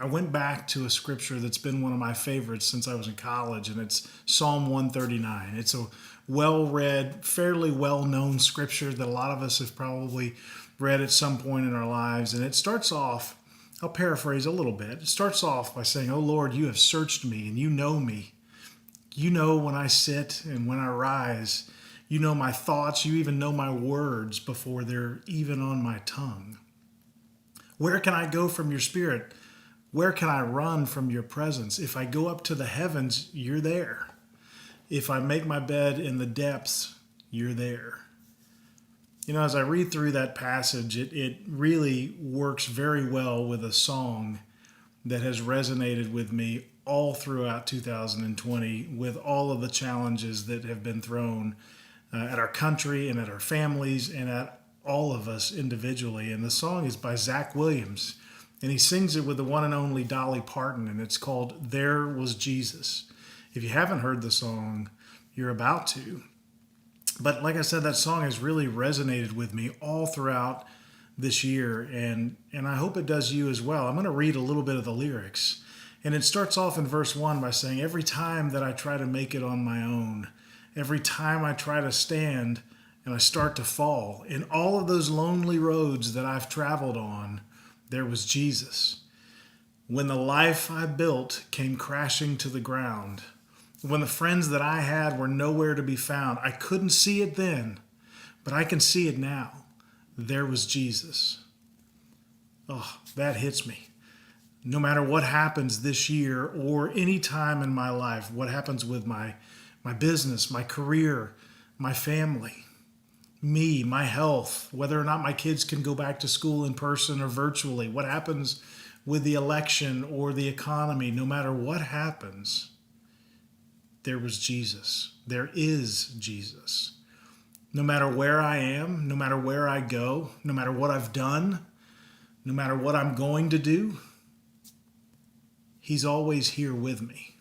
I went back to a scripture that's been one of my favorites since I was in college, and it's Psalm 139. It's a well read, fairly well known scripture that a lot of us have probably read at some point in our lives. And it starts off, I'll paraphrase a little bit. It starts off by saying, "Oh Lord, you have searched me and you know me. You know when I sit and when I rise. You know my thoughts. You even know my words before they're even on my tongue. Where can I go from your spirit? Where can I run from your presence? If I go up to the heavens, you're there. If I make my bed in the depths, you're there." You know, as I read through that passage, it really works very well with a song that has resonated with me all throughout 2020 with all of the challenges that have been thrown at our country and at our families and at all of us individually. And the song is by Zach Williams. And he sings it with the one and only Dolly Parton, and it's called "There Was Jesus." If you haven't heard the song, you're about to. But like I said, that song has really resonated with me all throughout this year, and I hope it does you as well. I'm going to read a little bit of the lyrics. And it starts off in verse 1 by saying, "Every time that I try to make it on my own, every time I try to stand and I start to fall, in all of those lonely roads that I've traveled on, there was Jesus. When the life I built came crashing to the ground, when the friends that I had were nowhere to be found, I couldn't see it then, but I can see it now. There was Jesus." Oh, that hits me. No matter what happens this year or any time in my life, what happens with my business, my career, my family, me, my health, whether or not my kids can go back to school in person or virtually, what happens with the election or the economy, no matter what happens, there was Jesus. There is Jesus. No matter where I am, no matter where I go, no matter what I've done, no matter what I'm going to do, he's always here with me.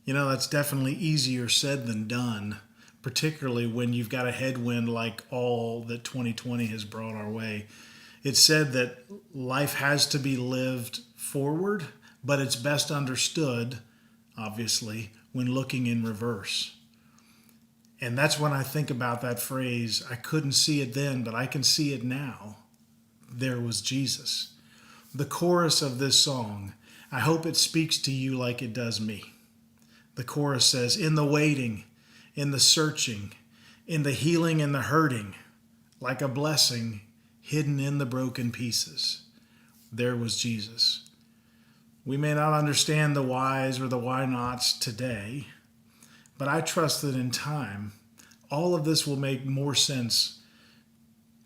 You know, that's definitely easier said than done, particularly when you've got a headwind like all that 2020 has brought our way. It's said that life has to be lived forward, but it's best understood, obviously, when looking in reverse. And that's when I think about that phrase, "I couldn't see it then, but I can see it now. There was Jesus." The chorus of this song, I hope it speaks to you like it does me. The chorus says, "In the waiting, in the searching, in the healing and the hurting, like a blessing hidden in the broken pieces, there was Jesus." We may not understand the whys or the why nots today, but I trust that in time, all of this will make more sense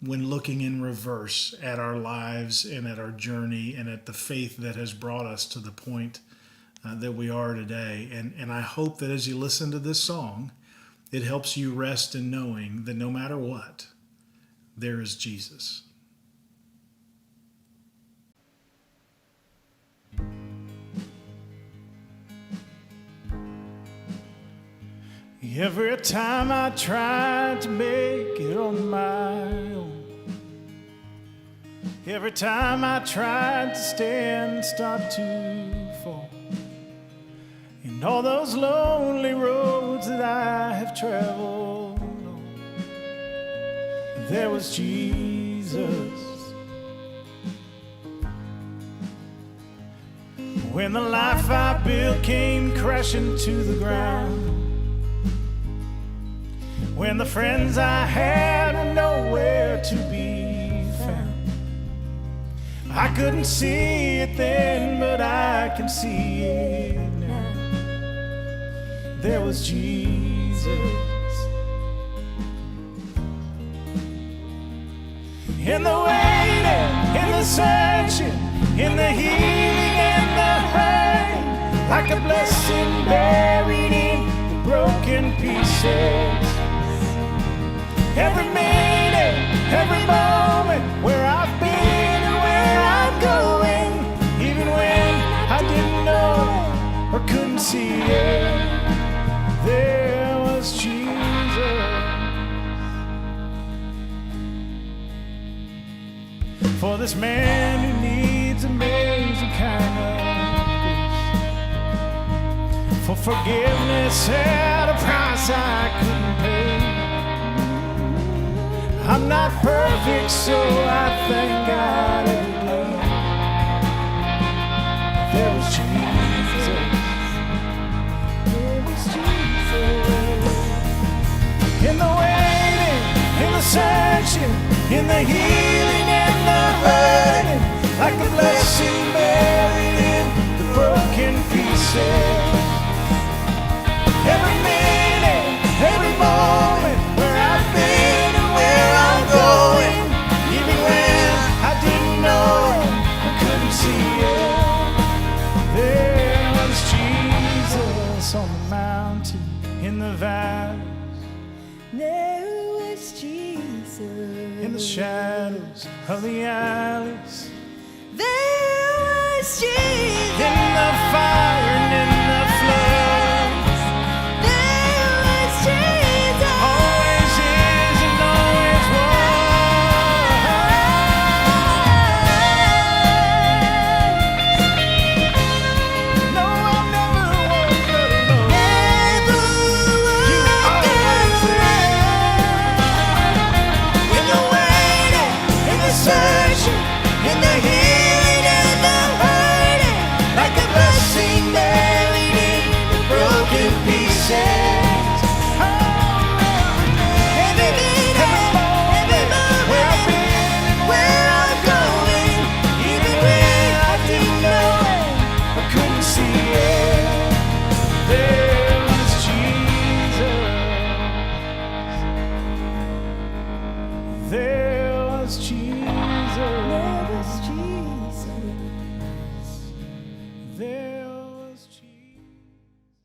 when looking in reverse at our lives and at our journey and at the faith that has brought us to the point that we are today. And I hope that as you listen to this song, it helps you rest in knowing that no matter what, there is Jesus. Every time I tried to make it on my own, every time I tried to stand and start to fall, in all those lonely roads that I have traveled on, there was Jesus. When the life I built came crashing to the ground, when the friends I had were nowhere to be found, I couldn't see it then, but I can see it now. There was Jesus. In the waiting, in the searching, in the healing and the hurting, like a blessing buried in the broken pieces. Every minute, every moment, where I've been and where I'm going, even when I didn't know or couldn't see it, there was Jesus. For this man who needs a miracle, Forgiveness at a price I couldn't pay. I'm not perfect, so I thank God every day. There was Jesus. There was Jesus. In the waiting, in the searching, in the healing and the hurting, like the blessing buried in the broken pieces. Every minute, every moment, where I've been and where I'm going, even when I didn't know it, I couldn't see it. There was Jesus on the mountain, in the valley. There was Jesus In the shadows of the alleys,